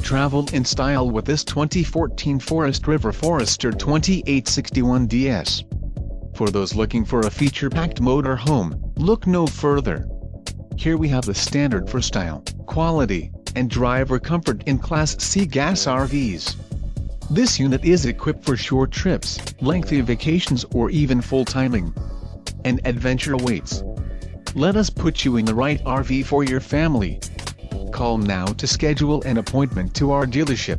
Travel in style with this 2014 Forest River Forester 2861DS. For those looking for a feature-packed motorhome, look no further. Here we have the standard for style, quality, and driver comfort in Class C gas RVs. This unit is equipped for short trips, lengthy vacations, or even full-timing. An adventure awaits. Let us put you in the right RV for your family. Call now to schedule an appointment to our dealership.